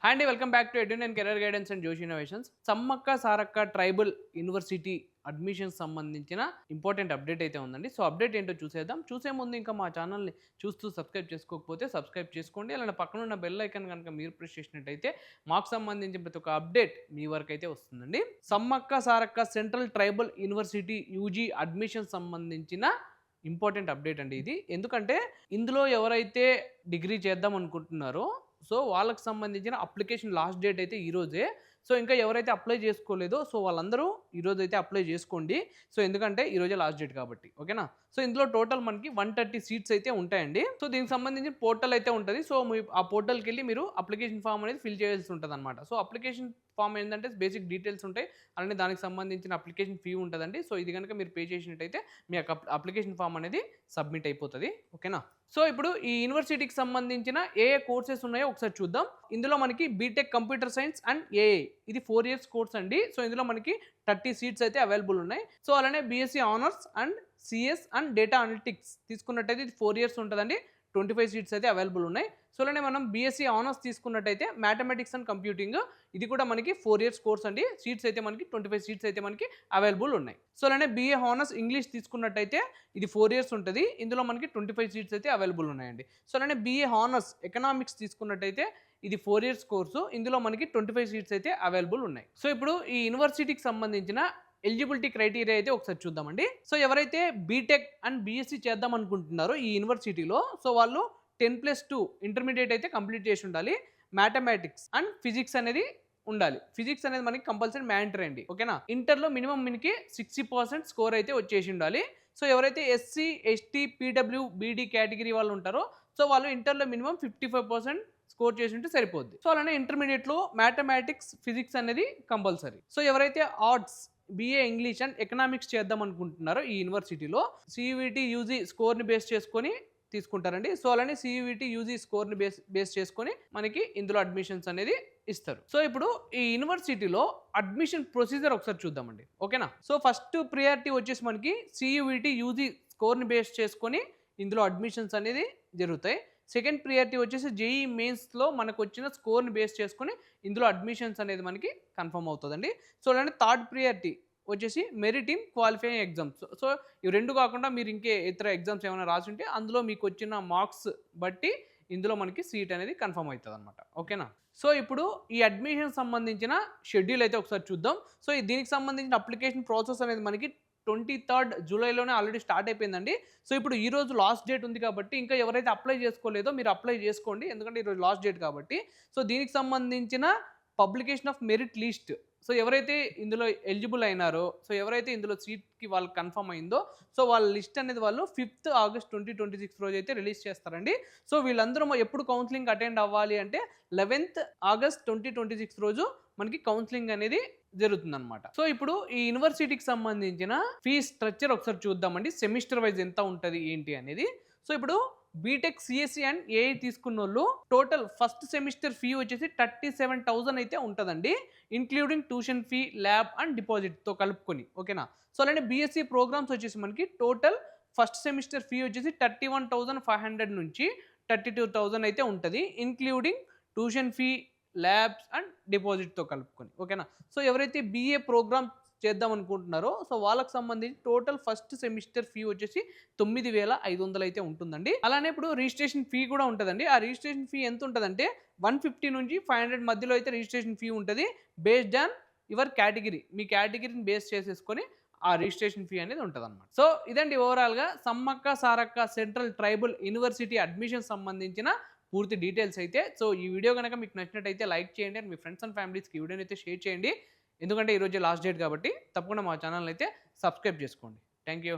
Hi అండి, welcome back to Edun and career guidance and Josh innovations. Sammakka Sarakka tribal university admissions సంబంధించిన important update అయితే ఉందండి. So update ఏంటో చూసేద్దాం. చూసే ముందు ఇంకా మా ఛానల్ని చూస్తూ సబ్స్క్రైబ్ చేసుకోకపోతే సబ్స్క్రైబ్ చేసుకోండి. అలానే పక్కన ఉన్న బెల్ ఐకాన్ కనుక మీరు ప్రెస్ చేసినట్టయితే మాకు సంబంధించిన ప్రతి ఒక్క అప్డేట్ మీ వరకు అయితే వస్తుందండి. Sammakka Sarakka central tribal university UG admission సంబంధించిన ఇంపార్టెంట్ అప్డేట్ అండి ఇది. ఎందుకంటే ఇందులో ఎవరైతే డిగ్రీ చేద్దాం అనుకుంటున్నారో సో వాళ్ళకి సంబంధించిన అప్లికేషన్ లాస్ట్ డేట్ అయితే ఈరోజే. సో ఇంకా ఎవరైతే అప్లై చేసుకోలేదో సో వాళ్ళందరూ ఈరోజు అయితే అప్లై చేసుకోండి. సో ఎందుకంటే ఈరోజే లాస్ట్ డేట్ కాబట్టి, ఓకేనా. సో ఇందులో టోటల్ మనకి 130 సీట్స్ అయితే ఉంటాయండి. సో దీనికి సంబంధించిన పోర్టల్ అయితే ఉంటుంది. సో మీ ఆ పోర్టల్కి వెళ్ళి మీరు అప్లికేషన్ ఫామ్ అనేది ఫిల్ చేయాల్సి ఉంటుంది అనమాట. సో అప్లికేషన్ ఫామ్ ఏంటంటే బేసిక్ డీటెయిల్స్ ఉంటాయి, అలానే దానికి సంబంధించిన అప్లికేషన్ ఫీ ఉంటుందండి. సో ఇది కనుక మీరు పే చేసినట్టయితే మీ యొక్క అప్లికేషన్ ఫామ్ అనేది సబ్మిట్ అయిపోతుంది, ఓకేనా. సో ఇప్పుడు ఈ యూనివర్సిటీకి సంబంధించిన ఏ కోర్సెస్ ఉన్నాయో ఒకసారి చూద్దాం. ఇందులో మనకి BTech computer science and AI ఇది 4 ఇయర్స్ కోర్స్ అండి. సో ఇందులో మనకి 30 సీట్స్ అయితే అవైలబుల్ ఉన్నాయి. సో అలానే BSc honours and CS and data analytics తీసుకున్నట్టయితే ఇది 4 ఇయర్స్ ఉంటుందండి. 25 సీట్స్ అయితే అవైలబుల్ ఉన్నాయి. సో అలానే మనం బీఎస్సీ ఆనర్స్ తీసుకున్నట్టయితే మ్యాథమెటిక్స్ అండ్ కంప్యూటింగ్ ఇది కూడా మనకి 4 ఇయర్స్ కోర్స్ అండి. సీట్స్ అయితే మనకి 25 సీట్స్ అయితే మనకి అవైలబుల్ ఉన్నాయి. సో అలానే బీఏ హానర్స్ ఇంగ్లీష్ తీసుకున్నట్టయితే ఇది 4 ఇయర్స్ ఉంటుంది. ఇందులో మనకి 25 సీట్స్ అయితే అవైలబుల్ ఉన్నాయండి. సో అలానే బీఏ హానర్స్ ఎకనామిక్స్ తీసుకున్నట్టయితే ఇది 4 ఇయర్స్ కోర్సు. ఇందులో మనకి 25 సీట్స్ అయితే అవైలబుల్ ఉన్నాయి. సో ఇప్పుడు ఈ యూనివర్సిటీకి సంబంధించిన ఎలిజిబిలిటీ క్రైటీరియా అయితే ఒకసారి చూద్దామండి. సో ఎవరైతే బీటెక్ అండ్ బీఎస్సీ చేద్దాం అనుకుంటున్నారో ఈ యూనివర్సిటీలో సో వాళ్ళు 10+2 ఇంటర్మీడియట్ అయితే కంప్లీట్ చేసి ఉండాలి. మ్యాథమెటిక్స్ అండ్ ఫిజిక్స్ అనేది ఉండాలి. ఫిజిక్స్ అనేది మనకి కంపల్సరీ మ్యాండటరీ అండి, ఓకేనా. ఇంటర్లో మినిమం మనకి 60% స్కోర్ అయితే వచ్చేసి ఉండాలి. సో ఎవరైతే SC ST PW beedi category వాళ్ళు ఉంటారో సో వాళ్ళు ఇంటర్లో మినిమం 55% స్కోర్ చేసి ఉంటే సరిపోద్ది. సో అలానే ఇంటర్మీడియట్లో మ్యాథమెటిక్స్ ఫిజిక్స్ అనేది కంపల్సరీ. సో ఎవరైతే arts BA English and economics చేద్దాం అనుకుంటున్నారో ఈ యూనివర్సిటీలో సియూఈటీ యూజీ స్కోర్ని బేస్ చేసుకొని తీసుకుంటారండి. సో అలానే సియూఈటీ యూజీ స్కోర్ని బేస్ చేసుకొని మనకి ఇందులో అడ్మిషన్స్ అనేది ఇస్తారు. సో ఇప్పుడు ఈ యూనివర్సిటీలో అడ్మిషన్ ప్రొసీజర్ ఒకసారి చూద్దామండి, ఓకేనా. సో ఫస్ట్ ప్రియారిటీ వచ్చేసి మనకి సియూఈటీ యూజీ స్కోర్ని బేస్ చేసుకొని ఇందులో అడ్మిషన్స్ అనేది జరుగుతాయి. సెకండ్ ప్రియారిటీ వచ్చేసి జేఈ మెయిన్స్లో మనకు వచ్చిన స్కోర్ని బేస్ చేసుకొని ఇందులో అడ్మిషన్స్ అనేది మనకి కన్ఫర్మ్ అవుతుందండి. సో అలానే థర్డ్ ప్రియారిటీ వచ్చేసి merit in qualifying exams. So ఇవి రెండు కాకుండా మీరు ఇంకే ఇతర ఎగ్జామ్స్ ఏమైనా రాసి ఉంటే అందులో మీకు వచ్చిన మార్క్స్ బట్టి ఇందులో మనకి సీట్ అనేది కన్ఫర్మ్ అవుతుంది అనమాట, ఓకేనా. సో ఇప్పుడు ఈ అడ్మిషన్ సంబంధించిన షెడ్యూల్ అయితే ఒకసారి చూద్దాం. సో దీనికి సంబంధించిన అప్లికేషన్ ప్రాసెస్ అనేది మనకి 23rd జూలైలోనే ఆల్రెడీ స్టార్ట్ అయిపోయిందండి. సో ఇప్పుడు ఈ రోజు లాస్ట్ డేట్ ఉంది కాబట్టి ఇంకా ఎవరైతే అప్లై చేసుకోలేదో మీరు అప్లై చేసుకోండి, ఎందుకంటే ఈరోజు లాస్ట్ డేట్ కాబట్టి. సో దీనికి సంబంధించిన publication of merit list so ఎవరైతే ఇందులో ఎలిజిబుల్ అయినారో సో ఎవరైతే ఇందులో సీట్కి వాళ్ళకి కన్ఫర్మ్ అయిందో సో వాళ్ళ లిస్ట్ అనేది వాళ్ళు 5th ఆగస్ట్ 2026 రోజు అయితే రిలీజ్ చేస్తారండి. సో వీళ్ళందరూ ఎప్పుడు కౌన్సిలింగ్ అటెండ్ అవ్వాలి అంటే 11th ఆగస్ట్ 2026 రోజు మనకి కౌన్సిలింగ్ అనేది జరుగుతుందన్నమాట. సో ఇప్పుడు ఈ యూనివర్సిటీకి సంబంధించిన ఫీ స్ట్రక్చర్ ఒకసారి చూద్దామండి, సెమిస్టర్ వైజ్ ఎంత ఉంటుంది ఏంటి అనేది. సో ఇప్పుడు బీటెక్ సిఎస్సి అండ్ ఏఐ తీసుకున్న వాళ్ళు టోటల్ ఫస్ట్ సెమిస్టర్ ఫీ వచ్చేసి 37,000 అయితే ఉంటుందండి, including tuition fee, lab and డిపాజిట్తో కలుపుకొని, ఓకేనా. సో అలానే బీఎస్సీ ప్రోగ్రామ్స్ వచ్చేసి మనకి టోటల్ ఫస్ట్ సెమిస్టర్ ఫీ వచ్చేసి 31,500 నుంచి 32,000 అయితే ఉంటుంది, including tuition fee, labs and డిపాజిట్తో కలుపుకొని, ఓకేనా. సో ఎవరైతే బీఏ ప్రోగ్రామ్ చేద్దాం అనుకుంటున్నారో సో వాళ్ళకి సంబంధించి టోటల్ ఫస్ట్ సెమిస్టర్ ఫీ వచ్చేసి 9,500 అయితే ఉంటుందండి. అలానే ఇప్పుడు రిజిస్ట్రేషన్ ఫీ కూడా ఉంటుందండి. ఆ రిజిస్ట్రేషన్ ఫీ ఎంత ఉంటుందంటే 150 నుంచి 500 మధ్యలో అయితే రిజిస్ట్రేషన్ ఫీ ఉంటుంది, బేస్డ్ ఆన్ యువర్ కేటగిరీ. మీ కేటగిరీని బేస్ చేసేసుకొని ఆ రిజిస్ట్రేషన్ ఫీ అనేది ఉంటుంది అనమాట. సో ఇదండి ఓవరాల్గా Sammakka Sarakka central tribal university admission సంబంధించిన పూర్తి డీటెయిల్స్ అయితే. సో ఈ వీడియో కనుక మీకు నచ్చినట్టయితే లైక్ చేయండి అండ్ మీ ఫ్రెండ్స్ అండ్ ఫ్యామిలీస్కి ఈ వీడియోని అయితే షేర్ చేయండి, ఎందుకంటే ఈరోజు లాస్ట్ డేట్ కాబట్టి. తప్పకుండా మా ఛానల్ అయితే సబ్స్క్రైబ్ చేసుకోండి. Thank you.